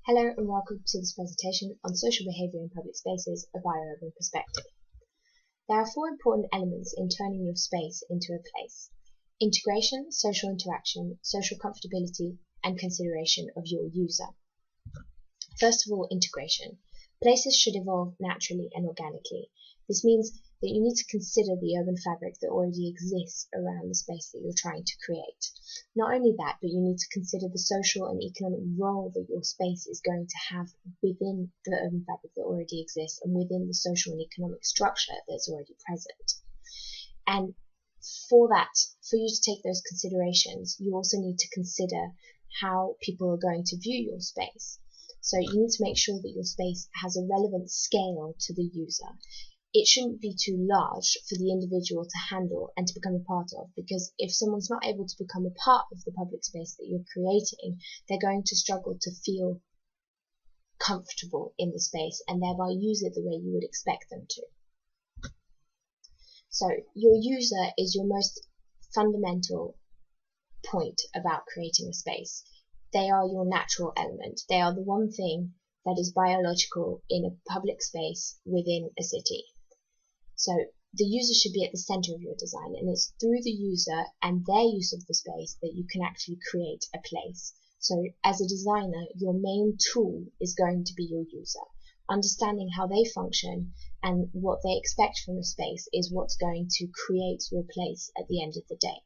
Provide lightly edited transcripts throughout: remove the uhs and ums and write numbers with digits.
Hello and welcome to this presentation on social behaviour in public spaces, a biourban perspective. There are four important elements in turning your space into a place: integration, social interaction, social comfortability, and consideration of your user. First of all, integration. Places should evolve naturally and organically. This means that you need to consider the urban fabric that already exists around the space that you're trying to create. Not only that, but you need to consider the social and economic role that your space is going to have within the urban fabric that already exists and within the social and economic structure that's already present. And for you to take those considerations, you also need to consider how people are going to view your space. So you need to make sure that your space has a relevant scale to the user. It shouldn't be too large for the individual to handle and to become a part of, because if someone's not able to become a part of the public space that you're creating, they're going to struggle to feel comfortable in the space and thereby use it the way you would expect them to. So your user is your most fundamental point about creating a space. They are your natural element. They are the one thing that is biological in a public space within a city. So the user should be at the center of your design, and it's through the user and their use of the space that you can actually create a place. So as a designer, your main tool is going to be your user. Understanding how they function and what they expect from a space is what's going to create your place at the end of the day.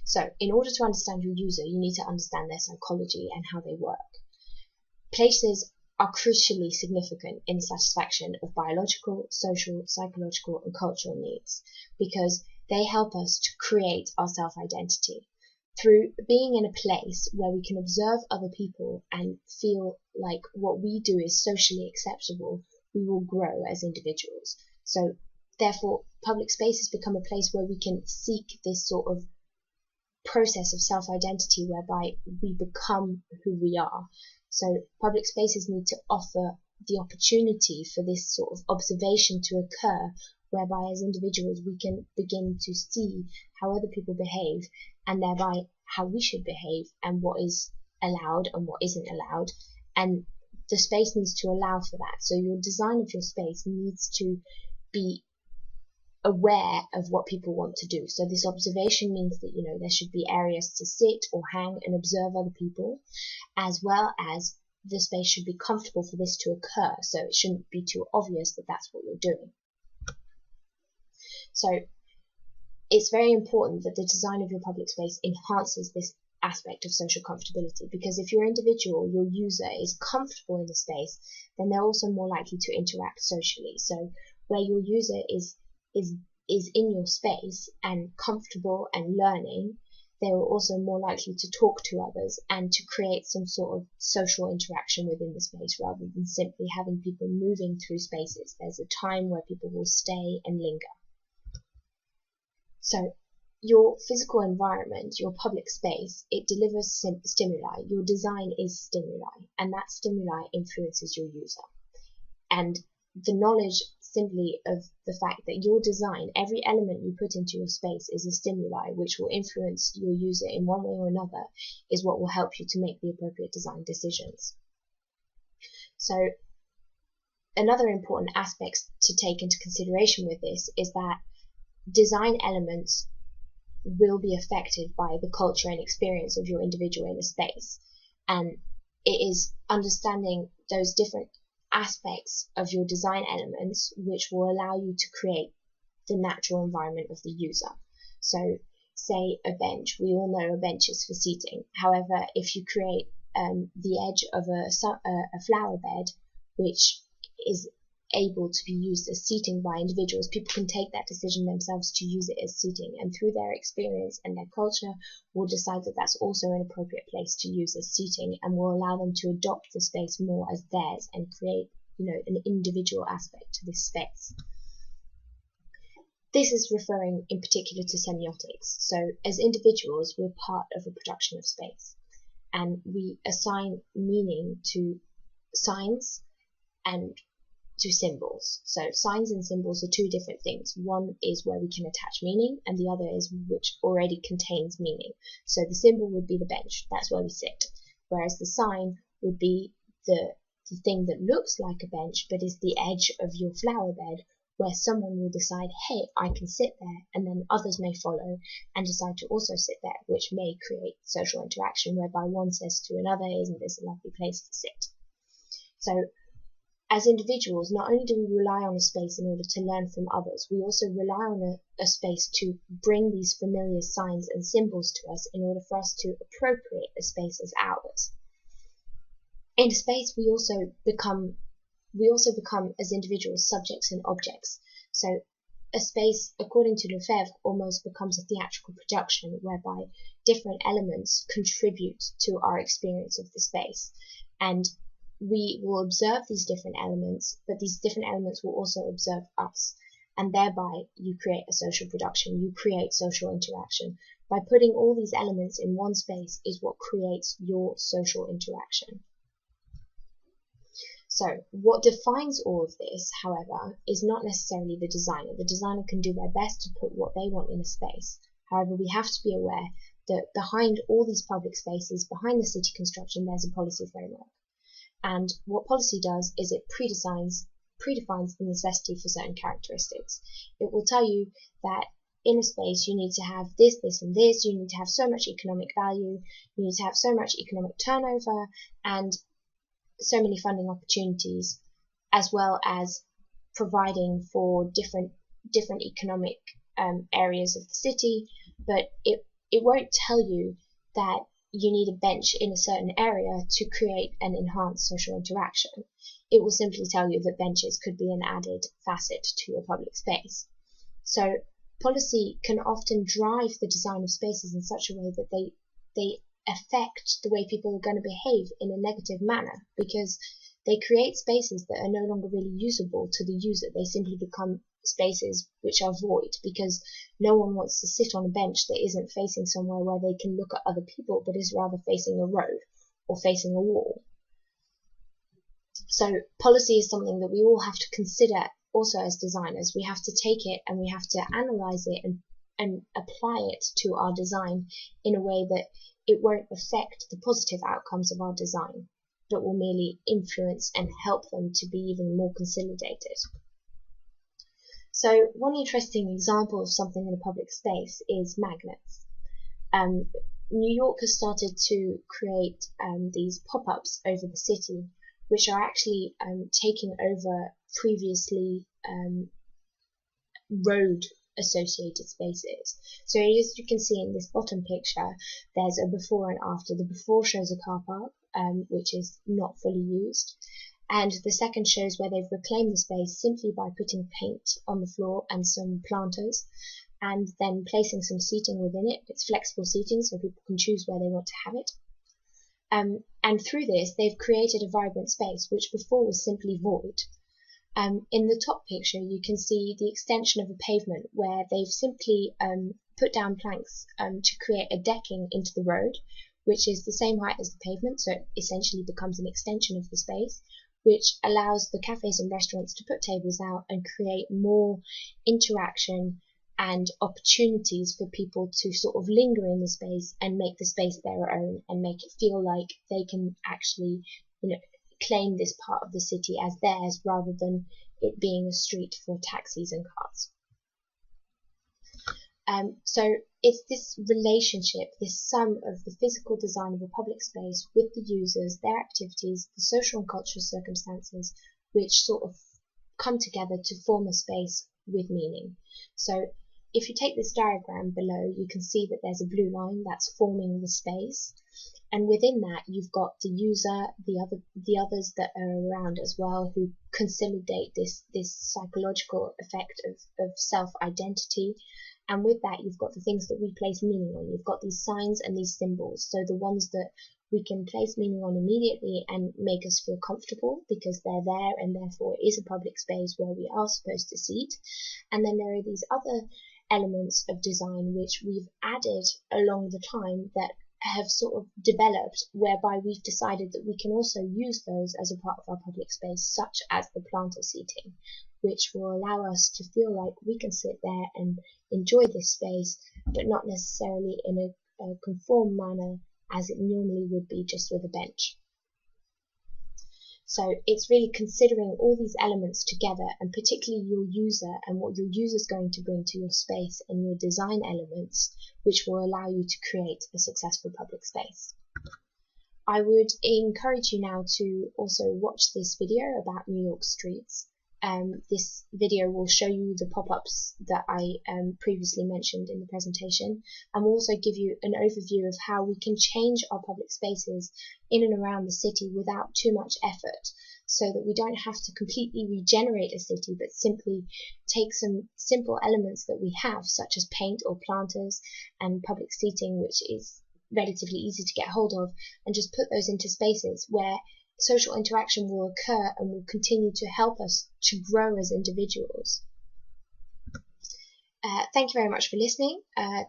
So in order to understand your user, you need to understand their psychology and how they work. Places are crucially significant in the satisfaction of biological, social, psychological, and cultural needs, because they help us to create our self-identity. Through being in a place where we can observe other people and feel like what we do is socially acceptable, we will grow as individuals. So therefore, public spaces become a place where we can seek this sort of process of self-identity whereby we become who we are. So public spaces need to offer the opportunity for this sort of observation to occur, whereby as individuals we can begin to see how other people behave and thereby how we should behave and what is allowed and what isn't allowed. And the space needs to allow for that. So your design of your space needs to be aware of what people want to do. So this observation means that, there should be areas to sit or hang and observe other people, as well as the space should be comfortable for this to occur. So it shouldn't be too obvious that that's what you're doing. So it's very important that the design of your public space enhances this aspect of social comfortability, because if your individual, your user, is comfortable in the space, then they're also more likely to interact socially. So where your user is in your space and comfortable and learning, they are also more likely to talk to others and to create some sort of social interaction within the space rather than simply having people moving through spaces. There's a time where people will stay and linger. So your physical environment, your public space, it delivers stimuli. Your design is stimuli, and that stimuli influences your user. And the knowledge simply of the fact that your design, every element you put into your space is a stimuli which will influence your user in one way or another, is what will help you to make the appropriate design decisions. So another important aspect to take into consideration with this is that design elements will be affected by the culture and experience of your individual in a space, and it is understanding those different aspects of your design elements which will allow you to create the natural environment of the user. So say a bench, we all know a bench is for seating. However, if you create the edge of a flower bed which is able to be used as seating by individuals, people can take that decision themselves to use it as seating, and through their experience and their culture will decide that that's also an appropriate place to use as seating, and will allow them to adopt the space more as theirs and create an individual aspect to this space. This is referring in particular to semiotics. So as individuals, we're part of a production of space, and we assign meaning to signs and to symbols. So signs and symbols are two different things. One is where we can attach meaning, and the other is which already contains meaning. So the symbol would be the bench, that's where we sit, whereas the sign would be the thing that looks like a bench but is the edge of your flower bed, where someone will decide, hey, I can sit there, and then others may follow and decide to also sit there, which may create social interaction whereby one says to another, isn't this a lovely place to sit? So as individuals, not only do we rely on a space in order to learn from others, we also rely on a space to bring these familiar signs and symbols to us in order for us to appropriate a space as ours. In space, we also become as individuals subjects and objects. So a space, according to Lefebvre, almost becomes a theatrical production whereby different elements contribute to our experience of the space. And we will observe these different elements, but these different elements will also observe us. And thereby you create a social production, you create social interaction. By putting all these elements in one space is what creates your social interaction. So what defines all of this, however, is not necessarily the designer. The designer can do their best to put what they want in a space. However, we have to be aware that behind all these public spaces, behind the city construction, there's a policy framework. And what policy does is it predefines the necessity for certain characteristics. It will tell you that in a space you need to have this, this, and this, you need to have so much economic value, you need to have so much economic turnover, and so many funding opportunities, as well as providing for different economic areas of the city, but it won't tell you that you need a bench in a certain area to create and enhance social interaction. It will simply tell you that benches could be an added facet to your public space. So policy can often drive the design of spaces in such a way that they affect the way people are going to behave in a negative manner, because they create spaces that are no longer really usable to the user. They simply become spaces which are void, because no one wants to sit on a bench that isn't facing somewhere where they can look at other people, but is rather facing a road or facing a wall. So policy is something that we all have to consider also as designers. We have to take it and we have to analyze it and apply it to our design in a way that it won't affect the positive outcomes of our design, but will merely influence and help them to be even more consolidated. So one interesting example of something in a public space is magnets. New York has started to create these pop-ups over the city, which are actually taking over previously road associated spaces. So as you can see in this bottom picture, there's a before and after. The before shows a car park, which is not fully used, and the second shows where they've reclaimed the space simply by putting paint on the floor and some planters, and then placing some seating within it. It's flexible seating, so people can choose where they want to have it. And through this, they've created a vibrant space, which before was simply void. In the top picture, you can see the extension of a pavement where they've simply put down planks to create a decking into the road, which is the same height as the pavement, so it essentially becomes an extension of the space, which allows the cafes and restaurants to put tables out and create more interaction and opportunities for people to sort of linger in the space and make the space their own and make it feel like they can actually, claim this part of the city as theirs rather than it being a street for taxis and cars. So it's this relationship, this sum of the physical design of a public space with the users, their activities, the social and cultural circumstances, which sort of come together to form a space with meaning. So if you take this diagram below, you can see that there's a blue line that's forming the space. And within that, you've got the user, the others that are around as well, who consolidate this psychological effect of self-identity. And with that, you've got the things that we place meaning on. You've got these signs and these symbols. So the ones that we can place meaning on immediately and make us feel comfortable because they're there and therefore it is a public space where we are supposed to seat. And then there are these other elements of design which we've added along the time that have sort of developed, whereby we've decided that we can also use those as a part of our public space, such as the planter seating, which will allow us to feel like we can sit there and enjoy this space, but not necessarily in a conform manner as it normally would be just with a bench. So it's really considering all these elements together, and particularly your user and what your user is going to bring to your space and your design elements, which will allow you to create a successful public space. I would encourage you now to also watch this video about New York streets. This video will show you the pop-ups that I previously mentioned in the presentation, and will also give you an overview of how we can change our public spaces in and around the city without too much effort, so that we don't have to completely regenerate a city, but simply take some simple elements that we have, such as paint or planters and public seating, which is relatively easy to get hold of, and just put those into spaces where social interaction will occur and will continue to help us to grow as individuals. Thank you very much for listening.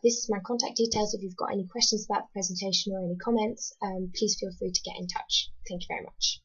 This is my contact details. If you've got any questions about the presentation or any comments, please feel free to get in touch. Thank you very much.